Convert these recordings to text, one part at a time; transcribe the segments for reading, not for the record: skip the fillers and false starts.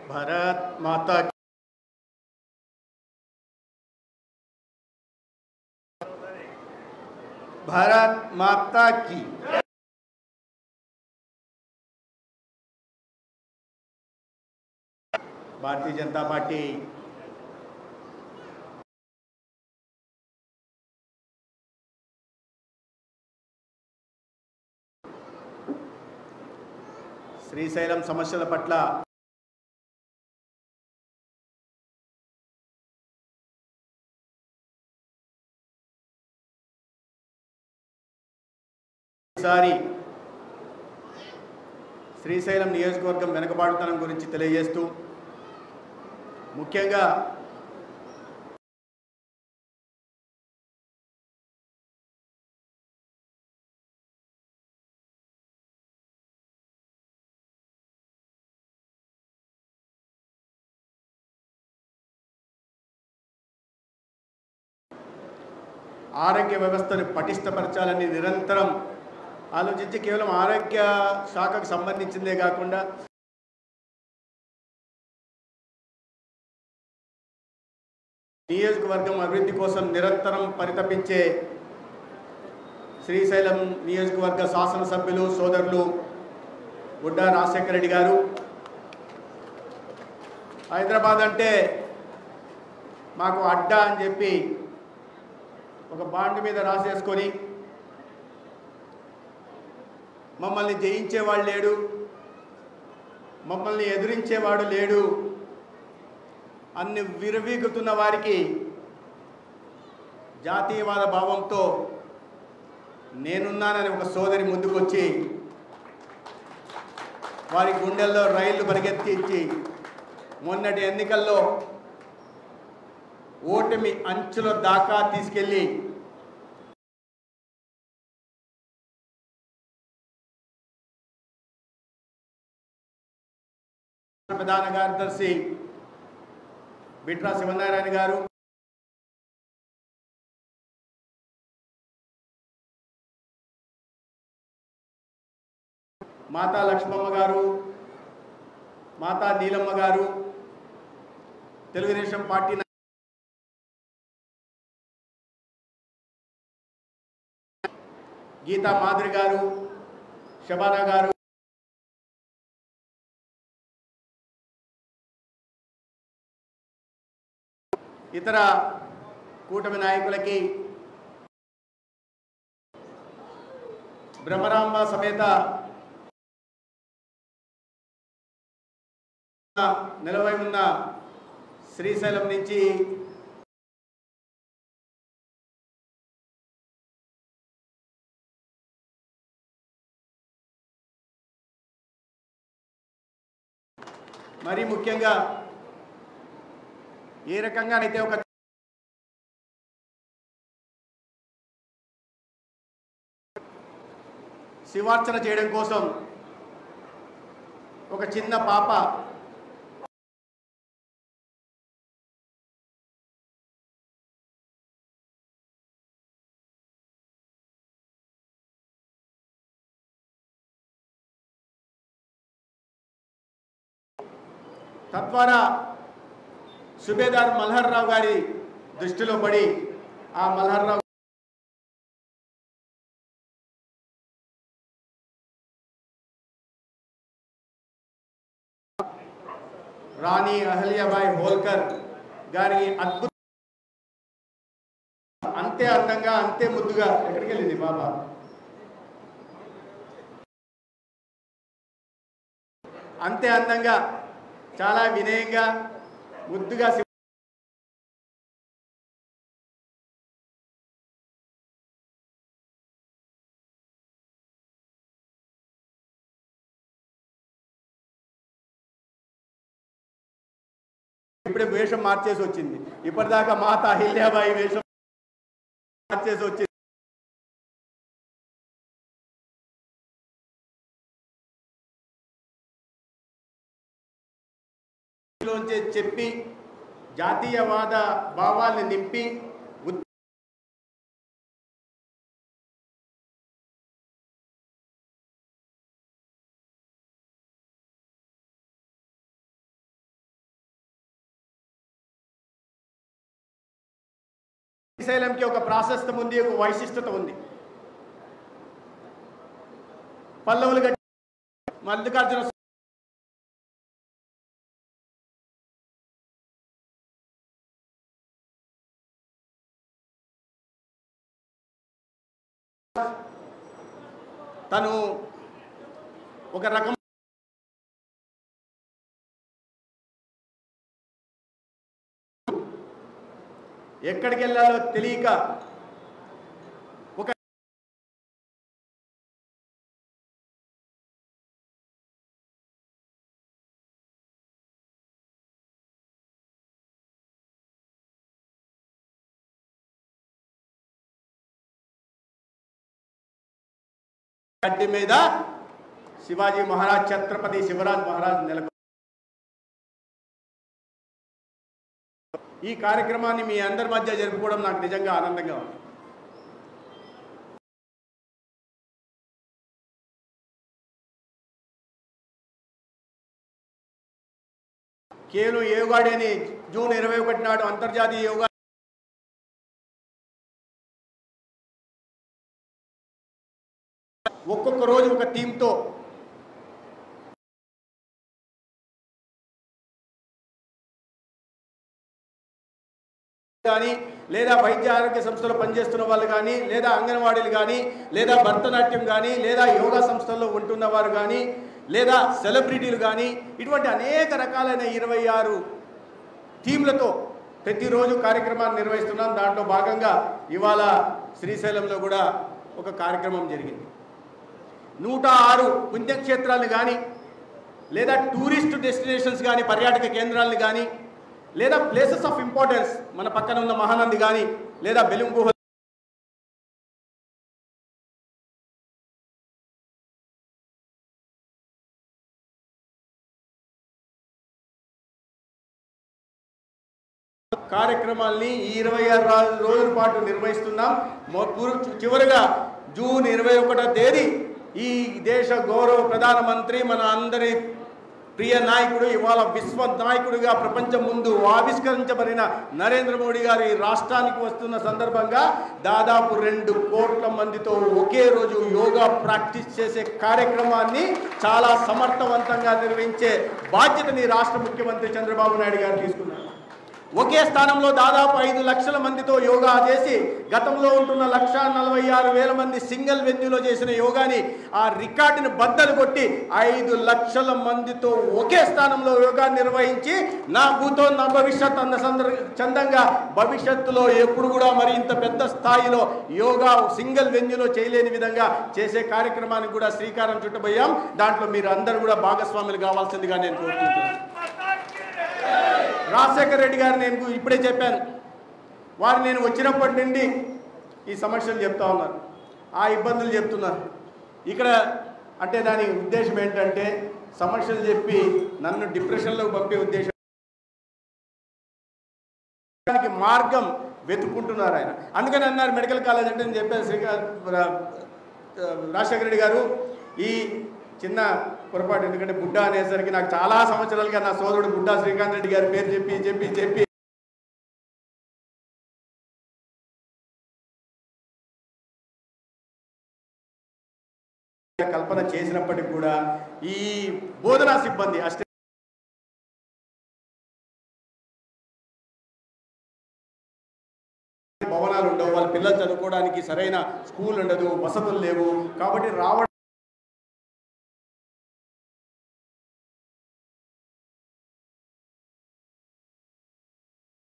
भारत माता की भारत माता की भारतीय जनता पार्टी శ్రీశైలం సమస్యల పట్ల ఈసారి శ్రీశైలం నియోజకవర్గం వెనుకబాటుతనం గురించి తెలియజేస్తూ ముఖ్యంగా ఆరోగ్య వ్యవస్థను పటిష్టపరచాలని నిరంతరం ఆలోచించి కేవలం ఆరోగ్య శాఖకు సంబంధించిందే కాకుండా నియోజకవర్గం అభివృద్ధి కోసం నిరంతరం పరితపించే శ్రీశైలం నియోజకవర్గ శాసనసభ్యులు సోదరులు గుడ్డా రాజశేఖర రెడ్డి గారు హైదరాబాద్ అంటే మాకు అడ్డా అని చెప్పి ఒక బాండ్ మీద రాసేసుకొని మమ్మల్ని జయించేవాడు లేడు, మమ్మల్ని ఎదిరించేవాడు లేడు అన్ని విరవీగుతున్న వారికి జాతీయవాద భావంతో నేనున్నానని ఒక సోదరి ముందుకొచ్చి వారి గుండెల్లో రైళ్లు పరిగెత్తించి మొన్నటి ఎన్నికల్లో ఓటమి అంచుల దాకా తీసుకెళ్ళి ప్రధాన కార్యదర్శి బిట్రా శివనారాయణ గారు, మాతా లక్ష్మమ్మ గారు, మాతా నీలమ్మ గారు, తెలుగుదేశం పార్టీ గీతా మాధురి గారు, శబానా గారు, ఇతర కూటమి నాయకులకి, బ్రహ్మరాంబ సమేత నిలవై ఉన్న శ్రీశైలం నుంచి మరీ ముఖ్యంగా ఏ రకంగానైతే ఒక శివార్చన చేయడం కోసం ఒక చిన్న పాప తద్వారా సుబేదార్ మల్హర్ రావు గారి దృష్టిలో పడి ఆ మల్హర్ రావు రాణి అహల్యాబాయి హోల్కర్ గారి అద్భుత అంతే అందంగా అంతే ముద్దుగా ఎక్కడికి వెళ్ళింది బాబా అంతే అందంగా చాలా వినయంగా ముద్దుగా ఇప్పుడే వేషం మార్చేసి వచ్చింది. ఇప్పటిదాకా మాత అహిల్యాబాయి వేషం మార్చేసి వచ్చింది. చెప్పి జాతీయవాద భావాల్ని నింపి శ్రీశైలంకి ఒక ప్రాశస్త్యం ఉంది, ఒక వైశిష్టత ఉంది. పల్లవులు కట్టి మల్లికార్జున తను ఒక రకం ఎక్కడికి వెళ్ళాలో తెలియక ఒక గడ్డి మీద శివాజీ మహారాజ్ ఛత్రపతి శివరాజ్ మహారాజ్ నెలకొల్పారు. ఈ కార్యక్రమాన్ని మీ అందరి మధ్య జరుపుకోవడం నాకు నిజంగా ఆనందంగా ఉంది. కేవలం యోగా డేని జూన్ 21 నాడు అంతర్జాతీయ యోగా ఒక్కొక్క రోజు ఒక థీమ్తో కానీ లేదా వైద్య ఆరోగ్య సంస్థలో పనిచేస్తున్న వాళ్ళు కానీ లేదా అంగన్వాడీలు కానీ లేదా భరతనాట్యం కానీ లేదా యోగా సంస్థల్లో ఉంటున్న వారు కానీ లేదా సెలబ్రిటీలు కానీ ఇటువంటి అనేక రకాలైన 26 థీమ్లతో ప్రతిరోజు కార్యక్రమాన్ని నిర్వహిస్తున్నాం. దాంట్లో భాగంగా ఇవాళ శ్రీశైలంలో కూడా ఒక కార్యక్రమం జరిగింది. 106 పుణ్యక్షేత్రాలను కానీ లేదా టూరిస్ట్ డెస్టినేషన్స్ కానీ పర్యాటక కేంద్రాలను కానీ లేదా ప్లేసెస్ ఆఫ్ ఇంపార్టెన్స్ మన పక్కన ఉన్న మహానంది కానీ లేదా బెలూమ్ గుహ కార్యక్రమాల్ని ఈ 26 రోజుల పాటు నిర్వహిస్తున్నాం. చివరిగా జూన్ 21వ తేదీ ఈ దేశ గౌరవ ప్రధానమంత్రి మన అందరి ప్రియ నాయకుడు ఇవాళ విశ్వ నాయకుడిగా ప్రపంచం ముందు ఆవిష్కరించబడిన నరేంద్ర మోడీ గారు ఈ రాష్ట్రానికి వస్తున్న సందర్భంగా దాదాపు 2 కోట్ల మందితో ఒకే రోజు యోగా ప్రాక్టీస్ చేసే కార్యక్రమాన్ని చాలా సమర్థవంతంగా నిర్వహించే బాధ్యతని రాష్ట్ర ముఖ్యమంత్రి చంద్రబాబు నాయుడు గారు తీసుకున్నారు. ఒకే స్థానంలో దాదాపు 5 లక్షల మందితో యోగా చేసి గతంలో ఉంటున్న 1,46,000 మంది సింగిల్ వెన్యూలో చేసిన యోగాని ఆ రికార్డుని బద్దలు కొట్టి 5 లక్షల మందితో ఒకే స్థానంలో యోగా నిర్వహించి నా భూతో నా భవిష్యత్ అన్న చందంగా భవిష్యత్తులో ఎప్పుడు కూడా మరి ఇంత పెద్ద స్థాయిలో యోగా సింగిల్ వెన్యూలో చేయలేని విధంగా చేసే కార్యక్రమానికి కూడా శ్రీకారం చుట్టబోయాం. దాంట్లో మీరు అందరూ కూడా భాగస్వాములు కావాల్సిందిగా నేను కోరుకుంటున్నాను. రాజశేఖర్ రెడ్డి గారు నేను ఇప్పుడే చెప్పాను, వారు నేను వచ్చినప్పటి నుండి ఈ సమస్యలు చెప్తా ఉన్నారు, ఆ ఇబ్బందులు చెప్తున్నారు. ఇక్కడ అంటే దాని ఉద్దేశం ఏంటంటే సమస్యలు చెప్పి నన్ను డిప్రెషన్లోకి పంపే ఉద్దేశం మార్గం వెతుక్కుంటున్నారు ఆయన. అందుకని అన్నారు మెడికల్ కాలేజ్ అంటే నేను చెప్పాను రాజశేఖర రెడ్డి గారు ఈ చిన్న పొరపాటు, ఎందుకంటే బుడ్డా అనేసరికి నాకు చాలా సంవత్సరాలుగా నా సోదరుడు బుడ్డా శ్రీకాంత్ రెడ్డి గారి పేరు చెప్పి చెప్పి చెప్పి కల్పన చేసినప్పటికి కూడా ఈ బోధనా సిబ్బంది భవనాలు ఉండవు, వాళ్ళ పిల్లలు చదువుకోవడానికి సరైన స్కూల్ ఉండదు, వసతులు లేవు. కాబట్టి రావడం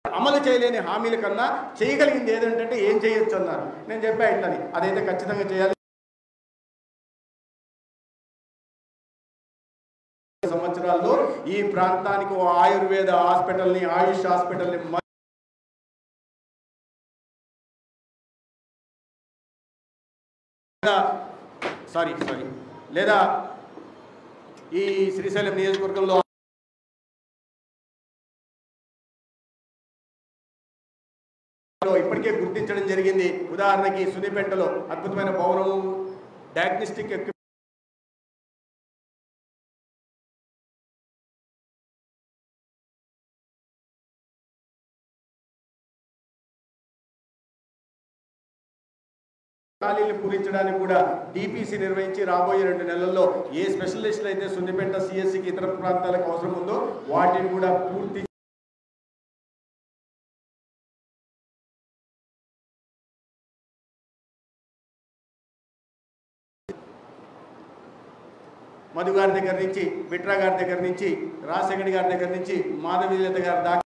అమలు చేయలేని హామీల కన్నా చేయగలిగింది ఏదంటే ఏం చేయొచ్చు అన్నారు. నేను చెప్పా ఇట్లని అదైతే ఖచ్చితంగా చేయాలి. సంవత్సరాల్లో ఈ ప్రాంతానికి ఆయుర్వేద హాస్పిటల్ని ఆయుష్ హాస్పిటల్ని లేదా ఈ శ్రీశైలం నియోజకవర్గంలో ఇప్పటికే గుర్తించడం జరిగింది. ఉదాహరణకి సునిపేటలో అద్భుతమైన భవనము, డయాగ్నోస్టిక్ ఖాళీలు పూరించడానికి కూడా డిపిసి నిర్వహించి రాబోయే 2 నెలల్లో ఏ స్పెషలిస్టులు అయితే సున్నిపేట సిఎస్సికి ఇతర ప్రాంతాలకు అవసరం ఉందో వాటిని కూడా పూర్తి మధు గారి దగ్గర నుంచి, బిట్రా గారి దగ్గర నుంచి, రాజశేఖర్ గారి దగ్గర నుంచి, మాధవీలత గారి దాకా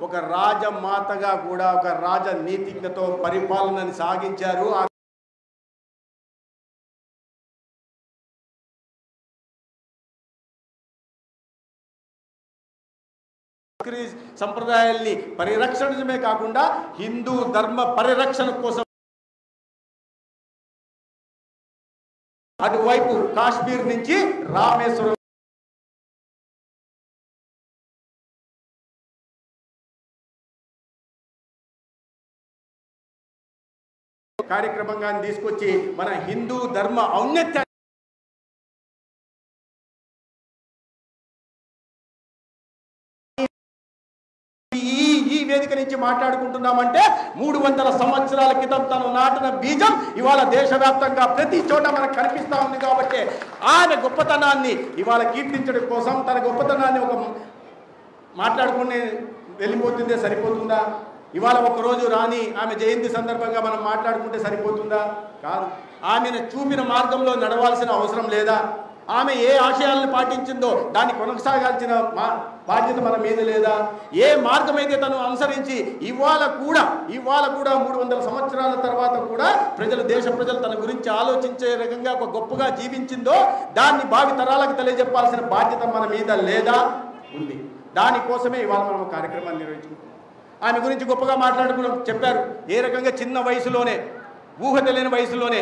ఒక రాజమాతగా కూడా ఒక రాజనీతిజ్ఞతో పరిపాలనని సాగించారు. సంప్రదాయాల్ని పరిరక్షించడమే కాకుండా హిందూ ధర్మ పరిరక్షణ కోసం అటువైపు కాశ్మీర్ నుంచి రామేశ్వరం కార్యక్రమంగా తీసుకొచ్చి మన హిందూ ధర్మ ఔన్నత్యాన్ని ఈ వేదిక నుంచి మాట్లాడుకుంటున్నామంటే 300 సంవత్సరాల క్రితం తను నాటిన బీజం ఇవాళ దేశవ్యాప్తంగా ప్రతి చోట మనకు కనిపిస్తూ ఉంది. కాబట్టి ఆయన గొప్పతనాన్ని ఇవాళ కీర్తించడం కోసం తన గొప్పతనాన్ని ఒక మాట్లాడుకునే వెళ్ళిపోతుందే సరిపోతుందా? ఇవాళ ఒకరోజు రాని ఆమె జయంతి సందర్భంగా మనం మాట్లాడుకుంటే సరిపోతుందా? కాదు. ఆమెను చూపిన మార్గంలో నడవాల్సిన అవసరం లేదా? ఆమె ఏ ఆశయాలను పాటించిందో దాన్ని కొనసాగాల్సిన బాధ్యత మన మీద లేదా? ఏ మార్గం అయితే తను అనుసరించి ఇవాళ కూడా 300 సంవత్సరాల తర్వాత కూడా దేశ ప్రజలు తన గురించి ఆలోచించే రకంగా ఒక గొప్పగా జీవించిందో దాన్ని భావి తరాలకు తెలియజెప్పాల్సిన బాధ్యత మన మీద లేదా? ఉంది. దానికోసమే ఇవాళ మనం కార్యక్రమాన్ని నిర్వహించుకుంటున్నాం. ఆమె గురించి గొప్పగా మాట్లాడుకున్నాం. చెప్పారు ఏ రకంగా చిన్న వయసులోనే, ఊహ తెలియని వయసులోనే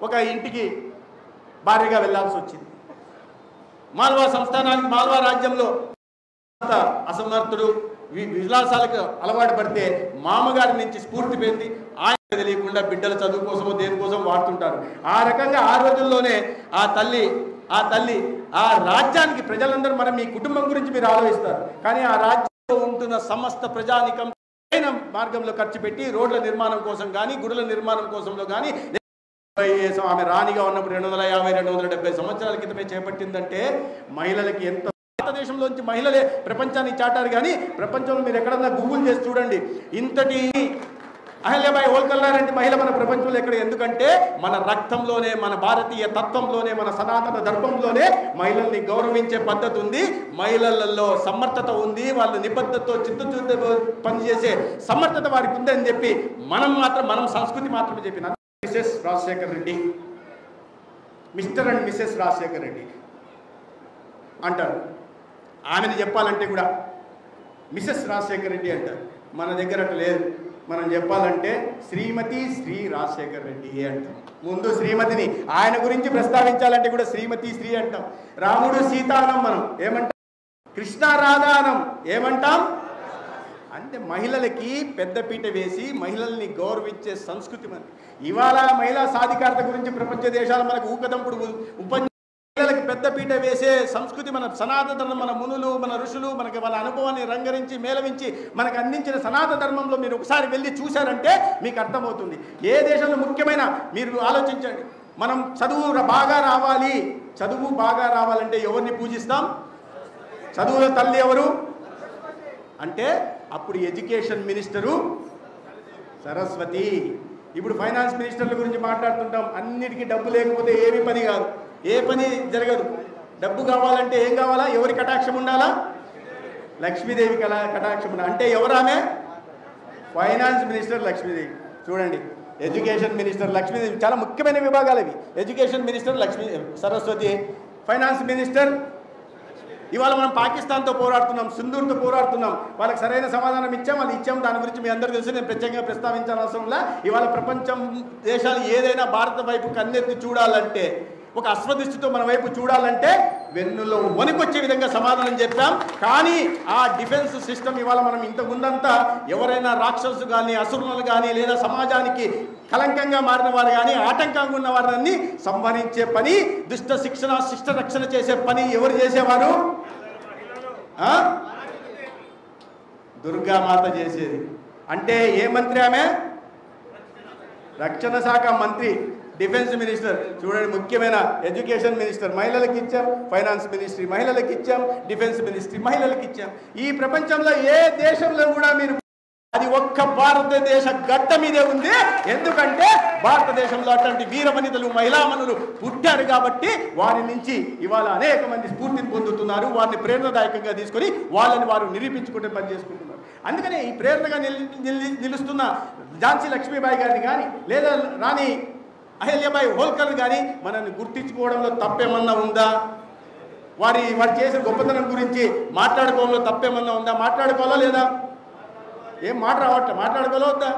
ఒక ఇంటికి భార్యగా వెళ్లాల్సి వచ్చింది. మాల్వా సంస్థానానికి, మాల్వా రాజ్యంలో అసమర్థుడు, విలాసాలకు అలవాటు పడితే మామగారి నుంచి స్ఫూర్తి పొంది ఆయన తెలియకుండా బిడ్డల చదువు కోసమో దేనికోసం వాడుతుంటారు. ఆ రకంగా ఆ రోజుల్లోనే ఆ తల్లి ఆ రాజ్యానికి ప్రజలందరూ మరి మీ కుటుంబం గురించి మీరు ఆలోచిస్తారు, కానీ ఆ రాజ్యంలో ఉంటున్న సమస్త ప్రజానికం మార్గంలో ఖర్చు పెట్టి రోడ్ల నిర్మాణం కోసం కానీ, గుడుల నిర్మాణం కోసంలో కానీ ఆమె రాణిగా ఉన్నప్పుడు 250-270 సంవత్సరాల క్రితమే చేపట్టిందంటే మహిళలకి ఎంత, భారతదేశంలోంచి మహిళలే ప్రపంచానికి చాటారు. కానీ ప్రపంచంలో మీరు ఎక్కడన్నా గూగుల్ చేసి చూడండి, ఇంతటి అహల్యాబాయి హోల్కర్ లాంటి మహిళ మన ప్రపంచంలో ఎక్కడ? ఎందుకంటే మన రక్తంలోనే, మన భారతీయ తత్వంలోనే, మన సనాతన ధర్మంలోనే మహిళల్ని గౌరవించే పద్ధతి ఉంది. మహిళలలో సమర్థత ఉంది, వాళ్ళ నిబద్ధతతో చిత్తశుద్ధితో పనిచేసే సమర్థత వారికి ఉందని చెప్పి మనం సంస్కృతి మాత్రమే చెప్పిన Mrs Rajasekhar Reddy, mister and Mrs Rajasekhar Reddy అంటారు. ఆమెను చెప్పాలంటే కూడా మిసెస్ రాజశేఖర్ రెడ్డి అంటారు. మన దగ్గర అట్లా లేదు. మనం చెప్పాలంటే శ్రీమతి శ్రీ రాజశేఖర్ రెడ్డి అంటాం. ముందు శ్రీమతిని, ఆయన గురించి ప్రస్తావించాలంటే కూడా శ్రీమతి శ్రీ అంటాం. రాముడు సీతానం మనం ఏమంటాం? కృష్ణ రాధానం ఏమంటాం? అంటే మహిళలకి పెద్దపీట వేసి మహిళల్ని గౌరవించే సంస్కృతి మనది. ఇవాళ మహిళా సాధికారత గురించి ప్రపంచ దేశాలు మనకు ఊకదంపుడు మహిళలకు పెద్దపీట వేసే సంస్కృతి మన సనాతన ధర్మం, మన మునులు, మన ఋషులు మనకి వాళ్ళ అనుభవాన్ని రంగరించి మేళవించి మనకు అందించిన సనాతన ధర్మంలో మీరు ఒకసారి వెళ్ళి చూశారంటే మీకు అర్థమవుతుంది. ఏ దేశంలో ముఖ్యమైన మీరు ఆలోచించండి. మనం చదువు బాగా రావాలంటే ఎవరిని పూజిస్తాం? చదువుల తల్లి ఎవరు అంటే అప్పుడు ఎడ్యుకేషన్ మినిస్టరు సరస్వతి. ఇప్పుడు ఫైనాన్స్ మినిస్టర్ల గురించి మాట్లాడుతుంటాం. అన్నిటికీ డబ్బు లేకపోతే ఏమీ పని కాదు, ఏ పని జరగదు. డబ్బు కావాలంటే ఏం కావాలా? ఎవరి కటాక్షం ఉండాలా? లక్ష్మీదేవి కటాక్షం ఉండాలి. అంటే ఎవరామె? Finance minister Lakshmidevi. చూడండి, ఎడ్యుకేషన్ మినిస్టర్ లక్ష్మీదేవి. చాలా ముఖ్యమైన విభాగాలు ఇవి. Education minister Saraswati, finance minister. ఇవాళ మనం పాకిస్తాన్తో పోరాడుతున్నాం, సింధూర్తో పోరాడుతున్నాం. వాళ్ళకి సరైన సమాధానం ఇచ్చాం. దాని గురించి మీ అందరికీ తెలుసు, నేను ప్రత్యేకంగా ప్రస్తావించాల్సిన అవసరంలా. ఇవాళ ప్రపంచం దేశాలు ఏదైనా భారత వైపు కన్నెత్తి చూడాలంటే ఒక అశ్వదృష్టితో మన వైపు చూడాలంటే వెన్నులో వణుకొచ్చే విధంగా సమాధానం చెప్పాం. కానీ ఆ డిఫెన్స్ సిస్టమ్ ఇవాళ మనం ఇంతకుముందంతా ఎవరైనా రాక్షసులు కానీ అసురులు కానీ లేదా సమాజానికి కలంకంగా మారిన వారు కానీ ఆటంకంగా ఉన్న వారిని సంహరించే పని, దుష్ట శిక్షణ శిష్ట రక్షణ చేసే పని ఎవరు చేసేవారు? దుర్గామాత చేసేది. అంటే ఏ మంత్రి ఆమె? రక్షణ శాఖ మంత్రి, డిఫెన్స్ మినిస్టర్. చూడండి, ముఖ్యమైన ఎడ్యుకేషన్ మినిస్టర్ మహిళలకు ఇచ్చాం, ఫైనాన్స్ మినిస్ట్రీ మహిళలకు ఇచ్చాం, డిఫెన్స్ మినిస్ట్రీ మహిళలకు ఇచ్చాం. ఈ ప్రపంచంలో ఏ దేశంలో కూడా మీరు అది ఒక్క భారతదేశ గడ్డ మీదే ఉంది. ఎందుకంటే భారతదేశంలో అట్లాంటి వీరవనితలు మహిళామణులు పుట్టారు కాబట్టి వారి నుంచి ఇవాళ అనేక మంది స్ఫూర్తిని పొందుతున్నారు. వారిని ప్రేరణదాయకంగా తీసుకొని వాళ్ళని వారు నిరూపించుకుంటే పని చేసుకుంటున్నారు. అందుకనే ఈ ప్రేరణగా నిలుస్తున్న ఝాన్సీ లక్ష్మీబాయి గారిని కానీ లేదా రాణి అహల్యాబాయి హోల్కర్ కానీ మనల్ని గుర్తించుకోవడంలో తప్పేమన్నా ఉందా? వారు చేసిన గొప్పతనం గురించి మాట్లాడుకోవడంలో తప్పేమన్నా ఉందా? మాట్లాడుకోవాలా లేదా? ఏం మాట రావట్లే, మాట్లాడుకోవాలా వద్దా?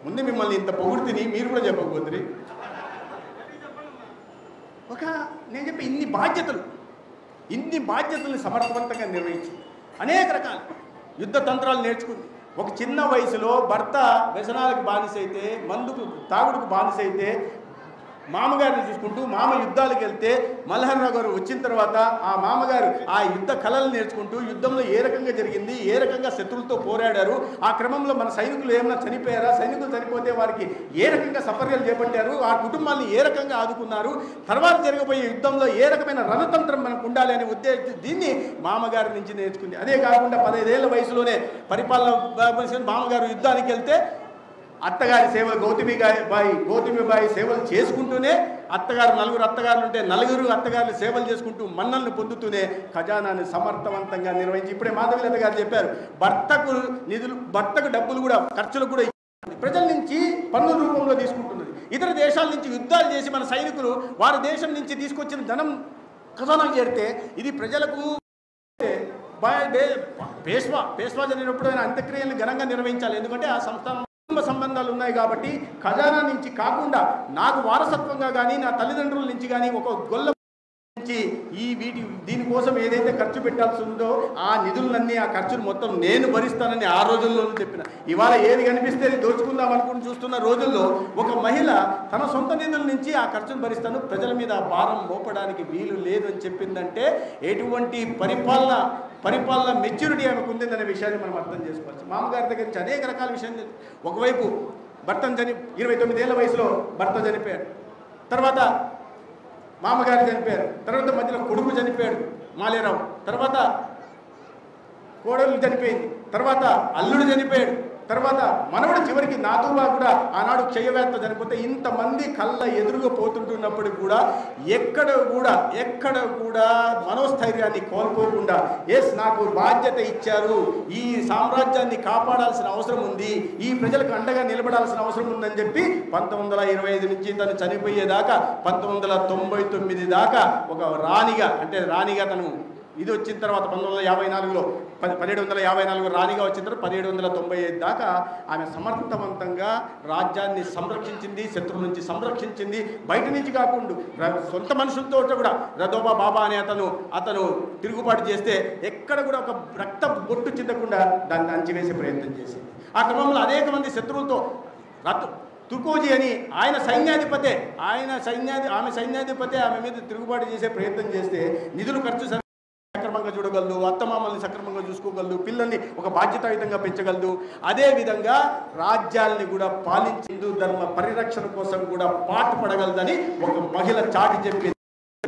ముందు మిమ్మల్ని ఇంత పొగుడుతిని మీరు కూడా చెప్పకపోతుంది. నేను చెప్పి ఇన్ని బాధ్యతల్ని సమర్థవంతంగా నిర్వహించి అనేక రకాల యుద్ధ తంత్రాలు నేర్చుకుంది. ఒక చిన్న వయసులో భర్త వ్యసనాలకు బానిసైతే, మందుకు తాగుడుకు బానిసైతే మామగారిని చూసుకుంటూ మామ యుద్ధాలకు వెళ్తే మల్హర్రావు గారు వచ్చిన తర్వాత ఆ మామగారు ఆ యుద్ధ కళలు నేర్చుకుంటూ యుద్ధంలో ఏ రకంగా జరిగింది, ఏ రకంగా శత్రువులతో పోరాడారు, ఆ క్రమంలో మన సైనికులు ఏమైనా చనిపోయారా, సైనికులు చనిపోతే వారికి ఏ రకంగా సపర్యలు చేపట్టారు, ఆ కుటుంబాన్ని ఏ రకంగా ఆదుకున్నారు, తర్వాత జరగబోయే యుద్ధంలో ఏ రకమైన రణతంత్రం మనకు ఉండాలి అనే ఉద్దేశం దీన్ని మామగారి నుంచి నేర్చుకుంది. అదే కాకుండా 15 ఏళ్ల వయసులోనే పరిపాలన మామగారు యుద్ధానికి వెళ్తే అత్తగారి సేవలు గౌతమిబాయి సేవలు చేసుకుంటూనే నలుగురు అత్తగారులు ఉంటే నలుగురు అత్తగారులు సేవలు చేసుకుంటూ మన్నలను పొందుతూనే ఖజానాన్ని సమర్థవంతంగా నిర్వహించి ఇప్పుడే మాధవీలత గారు చెప్పారు, భర్తకు డబ్బులు కూడా ఖర్చులు కూడా ప్రజల నుంచి పన్నుల రూపంలో తీసుకుంటున్నది. ఇతర దేశాల నుంచి యుద్ధాలు చేసి మన సైనికులు వారి దేశం నుంచి తీసుకొచ్చిన ధనం ఖజానాకు చేరితే ఇది ప్రజలకు పేష్వా జరిగినప్పుడు ఆయన అంత్యక్రియలను ఘనంగా నిర్వహించాలి. ఎందుకంటే ఆ సంస్థానం సంబంధాలు ఉన్నాయి కాబట్టి ఖజానా నుంచి కాకుండా నాకు వారసత్వంగా కానీ నా తల్లిదండ్రుల నుంచి కానీ ఒక గొల్ల నుంచి దీనికోసం ఏదైతే ఖర్చు పెట్టాల్సి ఉందో ఆ నిధులన్నీ ఆ ఖర్చును మొత్తం నేను భరిస్తానని ఆ రోజుల్లోనూ చెప్పిన. ఇవాళ ఏది కనిపిస్తే దోచుకుందాం అనుకుని చూస్తున్న రోజుల్లో ఒక మహిళ తన సొంత నిధుల నుంచి ఆ ఖర్చును భరిస్తాను, ప్రజల మీద భారం మోపడానికి వీలు లేదు అని చెప్పిందంటే ఎటువంటి పరిపాలన మెచ్యూరిటీ ఆమెకు ఉందనే విషయాన్ని మనం అర్థం చేసుకోవచ్చు. మామగారి దగ్గర నుంచి అనేక రకాల విషయాలు. ఒకవైపు 29 ఏళ్ల వయసులో భర్త చనిపోయాడు, తర్వాత మామగారు చనిపోయారు, తర్వాత మధ్యలో కొడుకు చనిపోయాడు మాలేరావు, తర్వాత కోడలు చనిపోయింది, తర్వాత అల్లుడు చనిపోయాడు, తర్వాత మనవడు చివరికి నాతూబా కూడా ఆనాడు క్షయవ్యాధితో చనిపోతే ఇంతమంది కళ్ళ ఎదురుగా పోతుంటున్నప్పుడు కూడా ఎక్కడ కూడా మనోస్థైర్యాన్ని కోల్పోకుండా నాకు బాధ్యత ఇచ్చారు, ఈ సామ్రాజ్యాన్ని కాపాడాల్సిన అవసరం ఉంది, ఈ ప్రజలకు అండగా నిలబడాల్సిన అవసరం ఉందని చెప్పి 1925 నుంచి తను చనిపోయేదాకా 1999 దాకా ఒక రాణిగా తను ఇది వచ్చిన తర్వాత 1754 రాణిగా వచ్చిన తర్వాత 1795 దాకా ఆమె సమర్థవంతంగా రాజ్యాన్ని సంరక్షించింది, శత్రువు నుంచి సంరక్షించింది. బయట నుంచి కాకుండా సొంత మనుషులతో కూడా రదోబా బాబా అనే అతను తిరుగుబాటు చేస్తే ఎక్కడ కూడా ఒక రక్త బొట్టు చిందకుండా దాన్ని అంచివేసే ప్రయత్నం చేసింది. ఆ క్రమంలో అనేక మంది శత్రువులతో తుర్కోజీ అని ఆమె సైన్యాధిపతి ఆమె మీద తిరుగుబాటు చేసే ప్రయత్నం చేస్తే నిధులు ఖర్చు సక్రమంగా చూడగలదు, అత్తమామల్ని సక్రమంగా చూసుకోగలదు, పిల్లల్ని ఒక బాధ్యతాయుతంగా పెంచగలదు. అదేవిధంగా రాజ్యాల్ని కూడా పాలించి హిందూ ధర్మ పరిరక్షణ కోసం కూడా పాటుపడగలదని ఒక మహిళ చాటి చెప్పి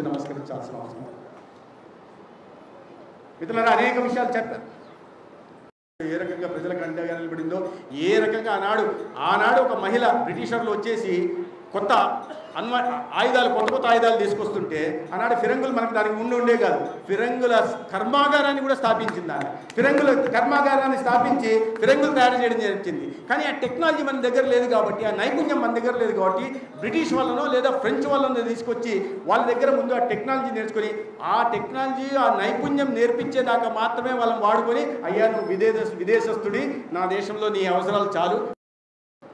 నమస్కరించాల్సిన అవసరం. మిత్రులారా, అనేక విషయాలు చెప్పారు. ఏ రకంగా ప్రజలకు అండగా నిలబడిందో, ఏ రకంగా ఆనాడు ఒక మహిళ బ్రిటిషర్లు వచ్చేసి కొత్త ఆయుధాలు తీసుకొస్తుంటే ఆనాడు ఫిరంగులు మనకు దానికి ఉండే కాదు, ఫిరంగుల కర్మాగారాన్ని కూడా స్థాపించింది. ఫిరంగుల కర్మాగారాన్ని స్థాపించి ఫిరంగులు తయారు చేయడం జరిగింది. కానీ ఆ టెక్నాలజీ మన దగ్గర లేదు కాబట్టి, ఆ నైపుణ్యం మన దగ్గర లేదు కాబట్టి బ్రిటిష్ వాళ్ళనో లేదా ఫ్రెంచ్ వాళ్ళనో తీసుకొచ్చి వాళ్ళ దగ్గర ముందు ఆ టెక్నాలజీ నేర్చుకొని ఆ నైపుణ్యం నేర్పించేదాకా మాత్రమే వాళ్ళని వాడుకొని, అయ్యా నువ్వు విదేశస్తుడి, నా దేశంలో నీ అవసరాలు చాలు,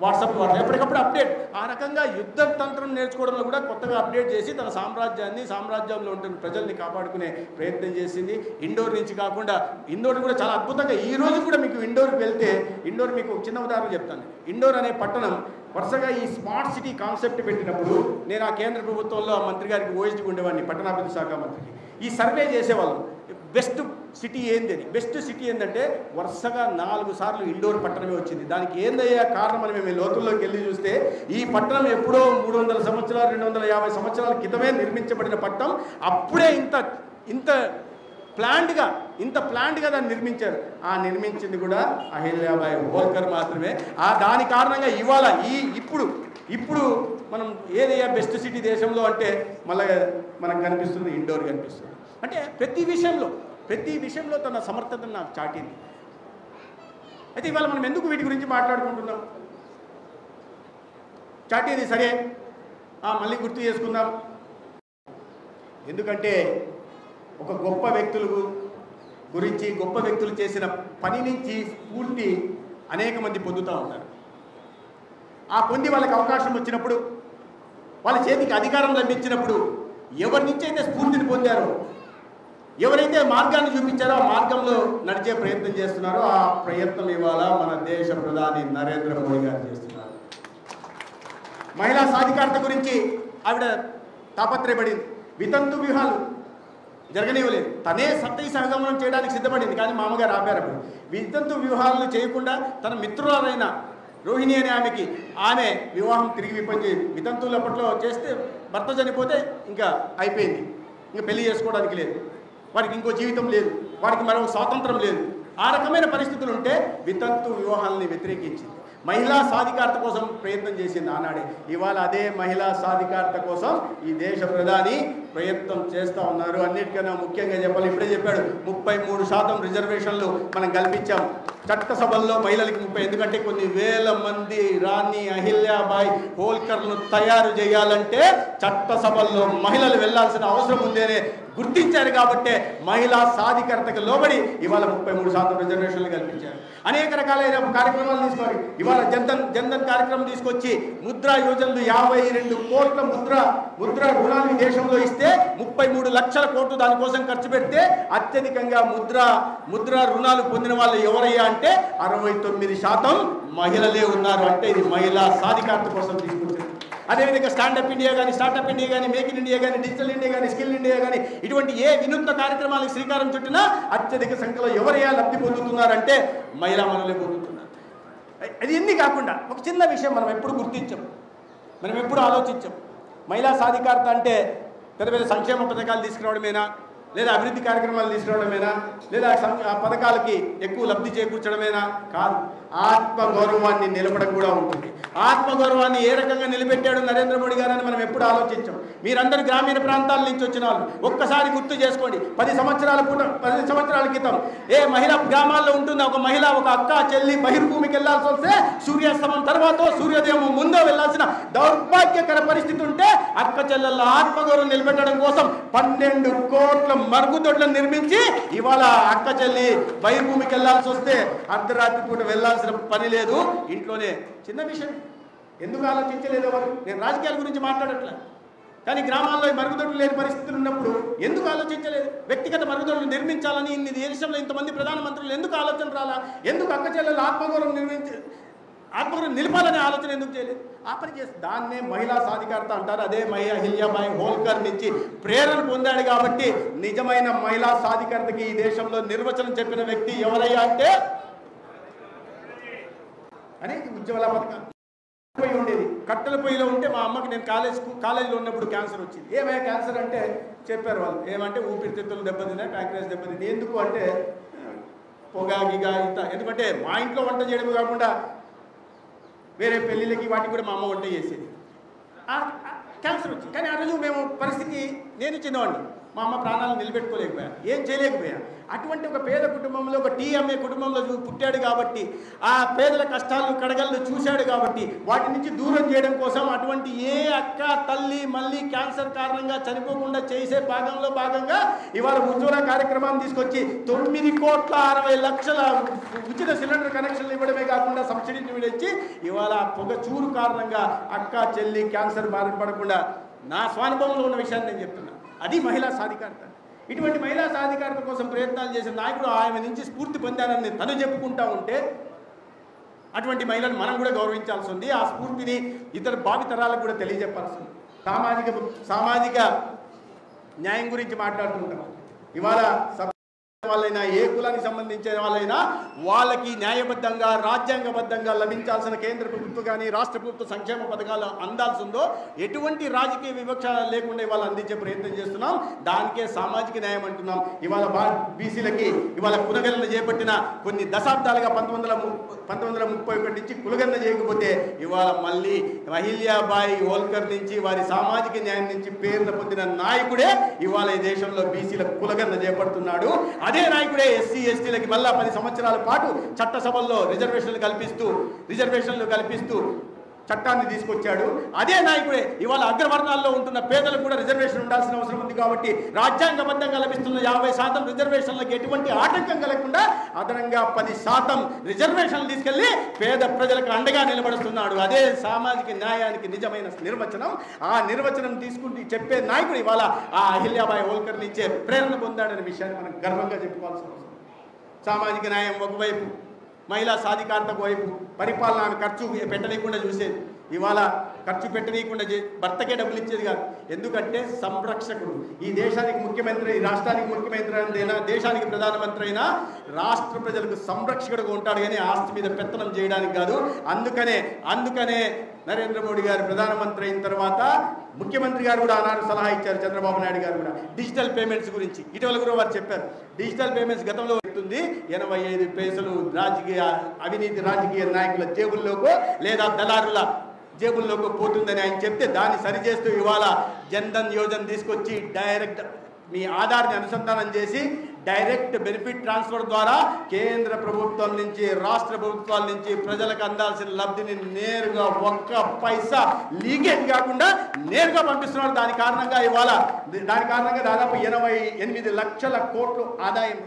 వాట్సాప్ ద్వారా ఎప్పటికప్పుడు అప్డేట్. ఆ రకంగా యుద్ధ తంత్రం నేర్చుకోవడంలో కూడా కొత్తగా అప్డేట్ చేసి తన సామ్రాజ్యంలో ఉంటున్న ప్రజల్ని కాపాడుకునే ప్రయత్నం చేసింది. ఇండోర్ నుంచి కాకుండా ఇండోర్ కూడా చాలా అద్భుతంగా ఈ రోజు కూడా మీకు ఇండోర్కి వెళ్తే ఇండోర్ మీకు చిన్న ఉదాహరణ చెప్తాను. ఇండోర్ అనే పట్టణం వరుసగా ఈ స్మార్ట్ సిటీ కాన్సెప్ట్ పెట్టినప్పుడు నేను ఆ కేంద్ర ప్రభుత్వంలో ఆ మంత్రి గారికి ఓఎస్డీ ఉండేవాడిని, పట్టణాభివృద్ధి శాఖ మంత్రికి. ఈ సర్వే చేసేవాళ్ళం బెస్ట్ సిటీ ఏంది అని. బెస్ట్ సిటీ ఏంటంటే వరుసగా 4 సార్లు ఇండోర్ పట్టణమే వచ్చింది. దానికి ఏందయ్యా కారణం అని మేము లోతుల్లోకి వెళ్ళి చూస్తే ఈ పట్టణం ఎప్పుడో 300 సంవత్సరాలు 250 సంవత్సరాల క్రితమే నిర్మించబడిన పట్టణం. అప్పుడే ఇంత ప్లాంట్గా దాన్ని నిర్మించారు. ఆ నిర్మించింది కూడా అహిల్యాబాయి హోల్కర్ మాత్రమే. దాని కారణంగా ఇవాళ ఇప్పుడు మనం ఏదయ్యా బెస్ట్ సిటీ దేశంలో అంటే మళ్ళీ మనకు కనిపిస్తుంది ఇండోర్ కనిపిస్తుంది. అంటే ప్రతి విషయంలో తన సమర్థతను నాకు చాటింది. అయితే ఇవాళ మనం ఎందుకు వీటి గురించి మాట్లాడుకుంటున్నాం? చాటింది సరే, మళ్ళీ గుర్తు చేసుకుందాం. ఎందుకంటే ఒక గొప్ప వ్యక్తులు చేసిన పని నుంచి స్ఫూర్తి అనేక మంది పొందుతూ ఉంటారు. ఆ పొంది వాళ్ళకి అవకాశం వచ్చినప్పుడు, వాళ్ళ చేతికి అధికారం లభించినప్పుడు ఎవరి నుంచి అయితే స్ఫూర్తిని పొందారో, ఎవరైతే మార్గాన్ని చూపించారో ఆ మార్గంలో నడిచే ప్రయత్నం చేస్తున్నారో ఆ ప్రయత్నం ఇవాళ మన దేశ ప్రధాని నరేంద్ర మోడీ గారు చేస్తున్నారు. మహిళా సాధికారత గురించి ఆవిడ తాపత్రయపడింది. వితంతు వివాహాలు జరగనివ్వలేదు. తనే సతీ సహగమనం చేయడానికి సిద్ధపడింది, కానీ మామగారు ఆపారు. వితంతు వివాహాలను చేయకుండా తన మిత్రురాలైన రోహిణి అనే ఆమె వివాహం తిరిగి వితంతువులు అప్పట్లో చేస్తే భర్త చనిపోతే ఇంకా అయిపోయింది, ఇంకా పెళ్లి చేసుకోవడానికి లేదు, వారికి ఇంకో జీవితం లేదు, వారికి మరో స్వాతంత్రం లేదు. ఆ రకమైన పరిస్థితులు ఉంటే వితంతు వివాహాలని వ్యతిరేకించింది. మహిళా సాధికారత కోసం ప్రయత్నం చేసింది ఆనాడే. ఇవాళ అదే మహిళా సాధికారత కోసం ఈ దేశ ప్రధాని ప్రయత్నం చేస్తూ ఉన్నారు. అన్నిటికన్నా ముఖ్యంగా చెప్పాలి, ఇప్పుడే చెప్పాడు, 33% రిజర్వేషన్లు మనం కల్పించాం. చట్టసభల్లో మహిళలకి 30. ఎందుకంటే కొన్ని వేల మంది రాణి అహిల్యాబాయి హోల్కర్ను తయారు చేయాలంటే చట్టసభల్లో మహిళలు వెళ్లాల్సిన అవసరం ఉందేనే గుర్తించారు. కాబట్టే మహిళా సాధికారతకు లోబడి ఇవాళ 33% రిజర్వేషన్లు కల్పించారు. అనేక రకాలైన కార్యక్రమాలు తీసుకొని ఇవాళ జన్ధన్ కార్యక్రమం తీసుకొచ్చి ముద్రా యోజనలు 52 కోట్ల ముద్ర రుణాలు దేశంలో ఇస్తే 33 లక్షల కోట్లు దానికోసం ఖర్చు పెడితే అత్యధికంగా ముద్ర రుణాలు పొందిన వాళ్ళు ఎవరయ్యా అంటే 69% మహిళలే ఉన్నారు. అంటే ఇది మహిళా సాధికారత కోసం తీసుకొచ్చింది. అదేవిధంగా స్టాండప్ ఇండియా కానీ, స్టార్టప్ ఇండియా కానీ, మేక్ ఇన్ ఇండియా కానీ, డిజిటల్ ఇండియా కానీ, స్కిల్ ఇండియా కానీ, ఇటువంటి ఏ వినూత్న కార్యక్రమాలకు శ్రీకారం చుట్టినా అత్యధిక సంఖ్యలో ఎవరయ్యా లబ్ధి పొందుతున్నారంటే మహిళా మనులే పొందుతున్నారు. అది ఎన్ని కాకుండా ఒక చిన్న విషయం మనం ఎప్పుడు గుర్తించాం, మనం ఎప్పుడు ఆలోచించాం. మహిళా సాధికారత అంటే పెద్ద సంక్షేమ పథకాలు తీసుకురావడమేనా, లేదా అభివృద్ధి కార్యక్రమాలు తీసుకురావడమేనా, లేదా పథకాలకి ఎక్కువ లబ్ధి చేకూర్చడమేనా? కాదు, ఆత్మగౌరవాన్ని నిలపడం కూడా ఉంటుంది. ఆత్మగౌరవాన్ని ఏ రకంగా నిలబెట్టాడు నరేంద్ర మోడీ గారు అని మనం ఎప్పుడు ఆలోచించాం. మీరందరూ గ్రామీణ ప్రాంతాల నుంచి వచ్చిన వాళ్ళు ఒక్కసారి గుర్తు చేసుకోండి. 10 సంవత్సరాల క్రితం మహిళ గ్రామాల్లో ఉంటుంది. ఒక మహిళ, ఒక అక్క చెల్లి బహిర్భూమికి వెళ్లాల్సి వస్తే సూర్యాస్తమం తర్వాత సూర్యోదయం ముందో వెళ్లాల్సిన దౌర్భాగ్యకర పరిస్థితి ఉంటే అక్క చెల్లెళ్ళ ఆత్మగౌరవం నిలబెట్టడం కోసం 12 కోట్ల మరుగుదొడ్లను నిర్మించి ఇవాళ అక్క చెల్లి బహిర్భూమికి వెళ్లాల్సి వస్తే అర్ధరాత్రి పూట వెళ్లాల్సిన పని లేదు, ఇంట్లోనే. చిన్న విషయం, ఎందుకు ఆలోచించలేదు ఎవరు? నేను రాజకీయాల గురించి మాట్లాడట్లే, కానీ గ్రామాల్లో మరుగుదొడ్లు లేని పరిస్థితులు ఉన్నప్పుడు ఎందుకు ఆలోచించలేదు? వ్యక్తిగత మరుగుదొడ్లు నిర్మించాలని ఇన్ని దేశంలో ఇంతమంది ప్రధానమంత్రులు ఎందుకు ఆలోచన రాలా? ఎందుకు అక్క చెల్లెలు ఆత్మగౌరవం నిలపాలనే ఆలోచన ఎందుకు చేయలేదు? ఆ పని చేసి దాన్నే మహిళా సాధికారత అంటారు. అదే అహిల్యాబాయి హోల్కర్ నుంచి ప్రేరణ పొందాడు. కాబట్టి నిజమైన మహిళా సాధికారతకి ఈ దేశంలో నిర్వచనం చెప్పిన వ్యక్తి ఎవరయ్యా అంటే అనేది ఉజ్వల పథకం. పొయ్యి ఉండేది, కట్టెల పొయ్యిలో ఉంటే మా అమ్మకి నేను కాలేజీలో ఉన్నప్పుడు క్యాన్సర్ వచ్చింది. ఏమయ్యా క్యాన్సర్ అంటే చెప్పారు వాళ్ళు, ఏమంటే ఊపిరితిత్తులు దెబ్బతిన్నాయి, ప్యాంక్రియాస్ దెబ్బతింది. ఎందుకు అంటే పొగాగిగా ఇంత. ఎందుకంటే మా ఇంట్లో వంట చేయడమే కాకుండా వేరే పెళ్ళిళ్ళకి వాటికి కూడా మా అమ్మ వంట చేసేది. క్యాన్సర్ వచ్చింది. కానీ ఆ రోజు మేము పరిస్థితి, నేను చిన్నవాడిని, మా అమ్మ ప్రాణాలను నిలబెట్టుకోలేకపోయా, ఏం చేయలేకపోయా. అటువంటి ఒక పేద కుటుంబంలో, ఒక టీ అమ్మే కుటుంబంలో పుట్టాడు కాబట్టి, ఆ పేదల కష్టాలు కడగళ్ళు చూశాడు కాబట్టి, వాటి నుంచి దూరం చేయడం కోసం అటువంటి ఏ అక్క తల్లి మళ్ళీ క్యాన్సర్ కారణంగా చనిపోకుండా చేసే భాగంగా ఇవాళ ఉజ్వల కార్యక్రమాన్ని తీసుకొచ్చి 9,60,00,000 ఉచిత సిలిండర్ కనెక్షన్లు ఇవ్వడమే కాకుండా సబ్సిడీని ఇచ్చి ఇవాళ పొగ చూరు కారణంగా అక్క చెల్లి క్యాన్సర్ బారిన పడకుండా నా స్వానుభవంలో ఉన్న విషయాన్ని నేను చెప్తున్నా. అది మహిళా సాధికారత. ఇటువంటి మహిళా సాధికారత కోసం ప్రయత్నాలు చేసిన నాయకుడు ఆమె నుంచి స్ఫూర్తి పొందానని తను చెప్పుకుంటా ఉంటే అటువంటి మహిళను మనం కూడా గౌరవించాల్సి ఉంది. ఆ స్ఫూర్తిని ఇతర భావితరాలకు కూడా తెలియజెప్పాల్సి ఉంది. సామాజిక న్యాయం గురించి మాట్లాడుతుంటాం. ఇవాళ వాళ్ళైనా ఏ కులానికి సంబంధించిన వాళ్ళైనా వాళ్ళకి న్యాయబద్ధంగా రాజ్యాంగబద్ధంగా లభించాల్సిన కేంద్ర ప్రభుత్వం కానీ రాష్ట్ర ప్రభుత్వ సంక్షేమ పథకాలు అందాల్సి ఉందో ఎటువంటి రాజకీయ వివక్ష లేకుండా ఇవాళ అందించే ప్రయత్నం చేస్తున్నాం. దానికే సామాజిక న్యాయం అంటున్నాం. ఇవాళ బీసీలకి ఇవాళ కులగణన చేపట్టిన కొన్ని దశాబ్దాలుగా 1931 నుంచి కులగణన చేయకపోతే ఇవాళ మళ్ళీ అహిల్యాబాయి హోల్కర్ నుంచి వారి సామాజిక న్యాయం నుంచి పేరున పొందిన నాయకుడే ఇవాళ ఈ దేశంలో బీసీలకు కులగణన చేపడుతున్నాడు. అదే నాయకుడే ఎస్సీ ఎస్టీలకి మళ్ళా 10 సంవత్సరాల పాటు చట్టసభల్లో రిజర్వేషన్లు కల్పిస్తూ చట్టాన్ని తీసుకొచ్చాడు. అదే నాయకుడే ఇవాళ అగ్రవర్ణాల్లో ఉంటున్న పేదలకు కూడా రిజర్వేషన్ ఉండాల్సిన అవసరం ఉంది కాబట్టి రాజ్యాంగబద్ధంగా లభిస్తున్న 50% రిజర్వేషన్లకు ఎటువంటి ఆటంకం కలగకుండా అదనంగా 10% రిజర్వేషన్లు తీసుకెళ్లి పేద ప్రజలకు అండగా నిలబడుతున్నాడు. అదే సామాజిక న్యాయానికి నిజమైన నిర్వచనం. ఆ నిర్వచనం తీసుకుంటూ చెప్పే నాయకుడు ఇవాళ ఆ అహిల్యాబాయి హోల్కర్ నుంచే ప్రేరణ పొందాడనే విషయాన్ని మనం గర్వంగా చెప్పుకోవాల్సిన అవసరం. సామాజిక న్యాయం ఒకవైపు, మహిళా సాధికారతకు వైపు, పరిపాలన ఖర్చు పెట్టనీయకుండా చూసేది. ఇవాళ ఖర్చు పెట్టనీయకుండా భర్తకే డబ్బులు ఇచ్చేది కాదు. ఎందుకంటే సంరక్షకుడు. ఈ దేశానికి ముఖ్యమంత్రి, ఈ రాష్ట్రానికి ముఖ్యమంత్రి అయినా, దేశానికి ప్రధానమంత్రి అయినా రాష్ట్ర ప్రజలకు సంరక్షకుడుగా ఉంటాడు కానీ ఆస్తి మీద పెత్తనం చేయడానికి కాదు. అందుకనే నరేంద్ర మోడీ గారు ప్రధానమంత్రి అయిన తర్వాత ముఖ్యమంత్రి గారు కూడా ఆనాడు సలహా ఇచ్చారు. చంద్రబాబు నాయుడు గారు కూడా డిజిటల్ పేమెంట్స్ గురించి ఇటీవల కూడా వారు చెప్పారు. డిజిటల్ పేమెంట్స్ గతంలో పెడుతుంది 85 పైసలు అవినీతి రాజకీయ నాయకుల జేబుల్లోకో లేదా దళారుల జేబుల్లోకి పోతుందని ఆయన చెప్తే దాన్ని సరిచేస్తూ ఇవాళ జన్ధన్ యోజన తీసుకొచ్చి డైరెక్ట్ మీ ఆధార్ని అనుసంధానం చేసి డైరెక్ట్ బెనిఫిట్ ట్రాన్స్ఫర్ ద్వారా కేంద్ర ప్రభుత్వం నుంచి రాష్ట్ర ప్రభుత్వాల నుంచి ప్రజలకు అందాల్సిన లబ్ధిని నేరుగా ఒక్క పైసా లీకేజ్ కాకుండా నేరుగా పంపిస్తున్నారు. దాని కారణంగా దాదాపు 88 లక్షల కోట్లు ఆదాయం.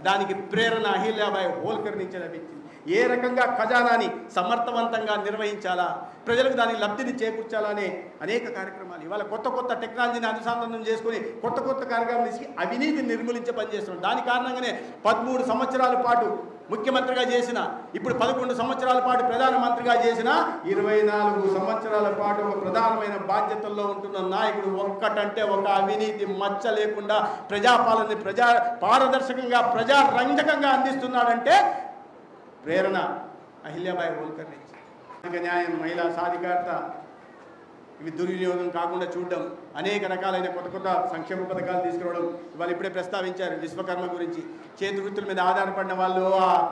దానికి ప్రేరణ అహిల్యాబాయి హోల్కర్ నుంచి లభించింది. ఏ రకంగా ఖజానాని సమర్థవంతంగా నిర్వహించాలా, ప్రజలకు దాని లబ్ధిని చేకూర్చాలా అనే అనేక కార్యక్రమాలు ఇవాళ కొత్త టెక్నాలజీని అనుసంధానం చేసుకుని కొత్త కార్యక్రమాలు తీసుకు అవినీతిని నిర్మూలించే పని చేస్తున్నాం. దాని కారణంగానే 13 సంవత్సరాల పాటు ముఖ్యమంత్రిగా చేసిన, ఇప్పుడు 11 సంవత్సరాల పాటు ప్రధానమంత్రిగా చేసిన, 24 సంవత్సరాల పాటు ఒక ప్రధానమైన బాధ్యతల్లో ఉంటున్న నాయకుడు ఒక్కటంటే ఒక అవినీతి మచ్చ లేకుండా ప్రజాపాలనని పారదర్శకంగా ప్రజారంజకంగా అందిస్తున్నాడంటే ప్రేరణ అహిల్యాబాయి హోల్కర్ నుంచి. న్యాయం, మహిళా సాధికారత ఇవి దుర్వినియోగం కాకుండా చూడడం, అనేక రకాలైన కొత్త సంక్షేమ పథకాలు తీసుకురావడం. ఇవాళ ఇప్పుడే ప్రస్తావించారు విశ్వకర్మ గురించి. చేతి వృత్తుల మీద ఆధారపడిన వాళ్ళు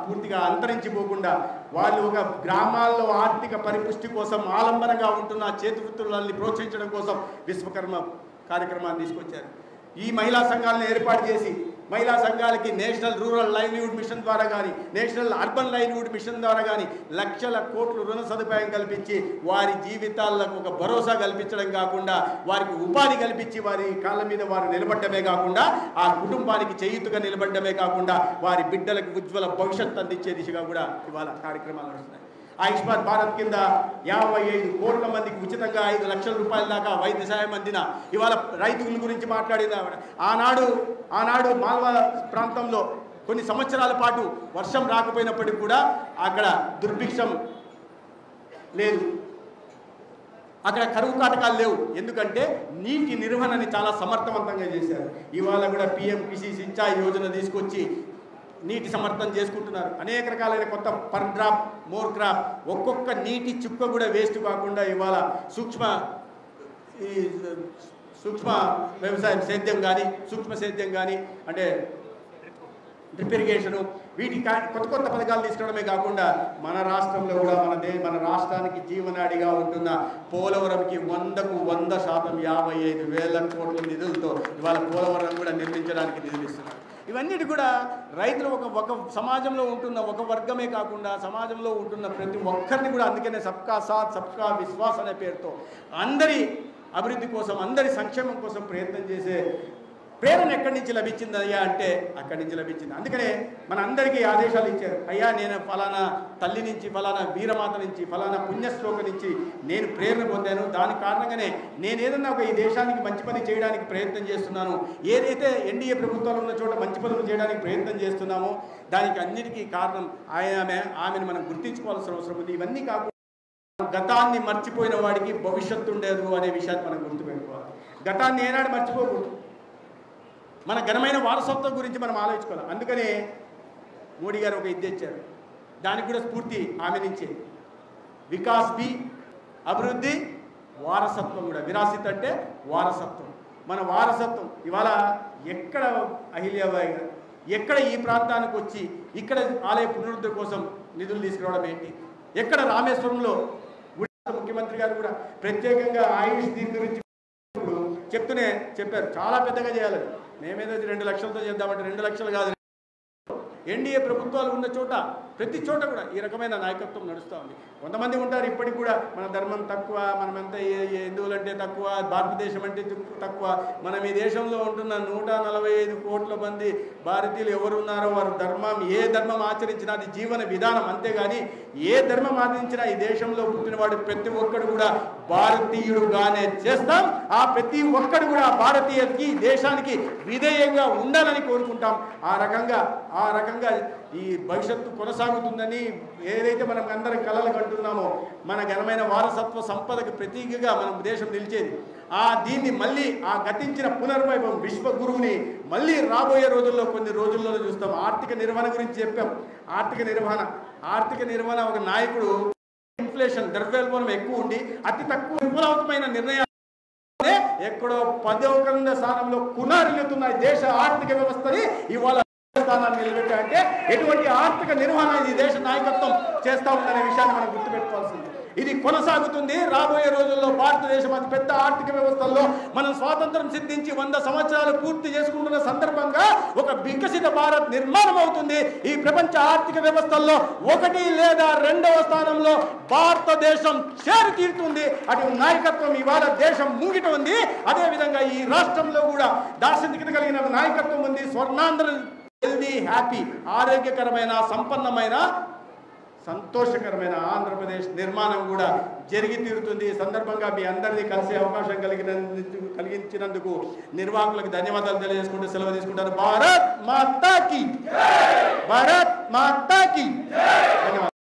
పూర్తిగా అంతరించిపోకుండా వాళ్ళు ఒక గ్రామాల్లో ఆర్థిక పరిపుష్టి కోసం ఆలంబనంగా ఉంటున్న చేతి వృత్తులని ప్రోత్సహించడం కోసం విశ్వకర్మ కార్యక్రమాన్ని తీసుకొచ్చారు. ఈ మహిళా సంఘాలను ఏర్పాటు చేసి మహిళా సంఘాలకి నేషనల్ రూరల్ లైవ్లీహుడ్ మిషన్ ద్వారా కానీ నేషనల్ అర్బన్ లైవ్లీహుడ్ మిషన్ ద్వారా కానీ లక్షల కోట్లు రుణ సదుపాయం కల్పించి వారి జీవితాలకు ఒక భరోసా కల్పించడం కాకుండా వారికి ఉపాధి కల్పించి వారి కాళ్ళ మీద వారు నిలబడ్డమే కాకుండా ఆ కుటుంబానికి చేయూతగా నిలబడ్డమే కాకుండా వారి బిడ్డలకు ఉజ్వల భవిష్యత్తు అందించే దిశగా కూడా ఇవాళ కార్యక్రమాలు నడుస్తున్నాయి. ఆయుష్మాన్ భారత్ కింద 55 కోట్ల మందికి ఉచితంగా 5 లక్షల రూపాయల దాకా వైద్య సాయం అందిన. ఇవాళ రైతుల గురించి మాట్లాడిన ఆనాడు మాల్వా ప్రాంతంలో కొన్ని సంవత్సరాల పాటు వర్షం రాకపోయినప్పటికీ కూడా అక్కడ దుర్భిక్షం లేదు, అక్కడ కరువు కాటకాలు లేవు. ఎందుకంటే నీటి నిర్వహణని చాలా సమర్థవంతంగా చేశారు. ఇవాళ కూడా పిఎంకిసి సించాయి యోజన తీసుకొచ్చి నీటి సమర్థం చేసుకుంటున్నారు. అనేక రకాలైన కొత్త పర్ డ్రాప్ మోర్ క్రాప్, ఒక్కొక్క నీటి చుక్క కూడా వేస్ట్ కాకుండా ఇవాళ సూక్ష్మ వ్యవసాయం సేద్యం కానీ అంటే డ్రిప్ ఇరిగేషను వీటి కొత్త కొత్త పథకాలు తీసుకురావడమే కాకుండా మన రాష్ట్రంలో కూడా మన రాష్ట్రానికి జీవనాడిగా ఉంటున్న పోలవరంకి 100కు 100% 55,000 కోట్ల నిధులతో ఇవాళ పోలవరం కూడా నిర్మించడానికి నిధులు ఇస్తున్నారు. ఇవన్నిటి కూడా రైతులు ఒక సమాజంలో ఉంటున్న ఒక వర్గమే కాకుండా సమాజంలో ఉంటున్న ప్రతి ఒక్కరిని కూడా, అందుకనే సబ్కా సాత్ సబ్కా విశ్వాస్ అనే పేరుతో అందరి అభివృద్ధి కోసం అందరి సంక్షేమం కోసం ప్రయత్నం చేసే ప్రేరణ ఎక్కడి నుంచి లభించింది అయ్యా అంటే అక్కడి నుంచి లభించింది. అందుకనే మన అందరికీ ఆదేశాలు ఇచ్చారు. అయ్యా నేను ఫలానా తల్లి నుంచి, ఫలానా వీరమాత నుంచి, ఫలానా పుణ్యశ్లోక నుంచి నేను ప్రేరణ పొందాను. దాని కారణంగానే నేను ఏదన్నా ఈ దేశానికి మంచి పని చేయడానికి ప్రయత్నం చేస్తున్నాను. ఏదైతే ఎన్డీఏ ప్రభుత్వాలు ఉన్న చోట మంచి పనులు చేయడానికి ప్రయత్నం చేస్తున్నామో దానికి అన్నిటికీ కారణం ఆమెను మనం గుర్తించుకోవాల్సిన అవసరం ఉంది. ఇవన్నీ కాకుండా గతాన్ని మర్చిపోయిన వాడికి భవిష్యత్తు ఉండేది అనే విషయాన్ని మనం గుర్తుపెట్టుకోవాలి. గతాన్ని ఏనాడు మర్చిపోకూడదు. మన ఘనమైన వారసత్వం గురించి మనం ఆలోచించుకోవాలి. అందుకనే మోడీ గారు ఒక ఇది తెచ్చారు. దానికి కూడా స్ఫూర్తి ఆమె నుంచే. వికాస్ బి అభివృద్ధి, వారసత్వం కూడా. విరాసిత్ అంటే వారసత్వం. మన వారసత్వం ఇవాళ ఎక్కడ అహిల్యాబాయి గారు ఎక్కడ ఈ ప్రాంతానికి వచ్చి ఇక్కడ ఆలయ పునరుద్ధరణ కోసం నిధులు తీసుకురావడం ఏంటి? ఎక్కడ రామేశ్వరంలో ముఖ్యమంత్రి గారు కూడా ప్రత్యేకంగా ఆయుష్ దీని గురించి చెప్తూనే చెప్పారు, చాలా పెద్దగా చేయాలి. మేమేదో 2 లక్షలతో చేద్దామంటే 2 లక్షలు కాదు. ఎన్డీఏ ప్రభుత్వాలు ఉన్న చోట ప్రతి చోట కూడా ఈ రకమైన నాయకత్వం నడుస్తూ ఉంది. కొంతమంది ఉంటారు ఇప్పటికి కూడా మన ధర్మం తక్కువ, మనమంతా హిందువులంటే తక్కువ, భారతదేశం అంటే తక్కువ. మనం ఈ దేశంలో ఉంటున్న 145 కోట్ల మంది భారతీయులు ఎవరు ఉన్నారో వారు ఏ ధర్మం ఆచరించినా అది జీవన విధానం. అంతేగాని ఏ ధర్మం ఆచరించినా ఈ దేశంలో పుట్టినవాడు ప్రతి ఒక్కడు కూడా భారతీయుడుగానే చేస్తాం. ఆ ప్రతి ఒక్కడు కూడా భారతీయుడికి దేశానికి విధేయంగా ఉండాలని కోరుకుంటాం. ఆ రకంగా ఈ భవిష్యత్తు కొనసాగుతుందని ఏదైతే మనం అందరం కలలు కంటున్నామో మన ఘనమైన వారసత్వ సంపదకు ప్రతీకగా మన దేశం నిలిచేది. దీన్ని మళ్ళీ గతించిన పునర్వైభవం విశ్వగురువుని మళ్ళీ రాబోయే రోజుల్లో కొన్ని రోజుల్లో చూస్తాం. ఆర్థిక నిర్వహణ గురించి చెప్పాం. ఆర్థిక నిర్వహణ ఒక నాయకుడు ఇన్ఫ్లేషన్ ద్రవ్యోల్బణం ఎక్కువ ఉండి అతి తక్కువ విఫలమైన నిర్ణయాలు ఎక్కడో 10వ స్థానంలో కునారిల్లుతున్న దేశ ఆర్థిక వ్యవస్థని ఇవాళ స్థానాన్ని నిలబెట్టాలంటే ఎటువంటి ఆర్థిక నిర్వహణ ఈ దేశ నాయకత్వం చేస్తూ ఉందనే విషయాన్ని మనం గుర్తుపెట్టుకోవాల్సింది. ఇది కొనసాగుతుంది. రాబోయే రోజుల్లో భారతదేశం అతి పెద్ద ఆర్థిక వ్యవస్థల్లో మనం స్వాతంత్రం సిద్ధించి 100 సంవత్సరాలు పూర్తి చేసుకుంటున్న సందర్భంగా ఒక వికసిత భారత్ నిర్మాణం అవుతుంది. ఈ ప్రపంచ ఆర్థిక వ్యవస్థల్లో 1 లేదా 2వ స్థానంలో భారతదేశం చేరి తీరుతుంది. అటు నాయకత్వం ఇవాళ దేశం ముంగిట ఉంది. అదేవిధంగా ఈ రాష్ట్రంలో కూడా దార్శనికత కలిగిన నాయకత్వం ఉంది. స్వర్ణాంధ్ర హెల్దీ, హ్యాపీ, ఆరోగ్యకరమైన, సంపన్నమైన, సంతోషకరమైన ఆంధ్రప్రదేశ్ నిర్మాణం కూడా జరిగి తీరుతుంది. ఈ సందర్భంగా మీ అందరినీ కలిసే అవకాశం కలిగించినందుకు నిర్వాహకులకు ధన్యవాదాలు తెలియజేసుకుంటూ సెలవు తీసుకుంటారు. భారత్ మాతా కీ, భారత్ మాతా కీ. ధన్యవాదాలు.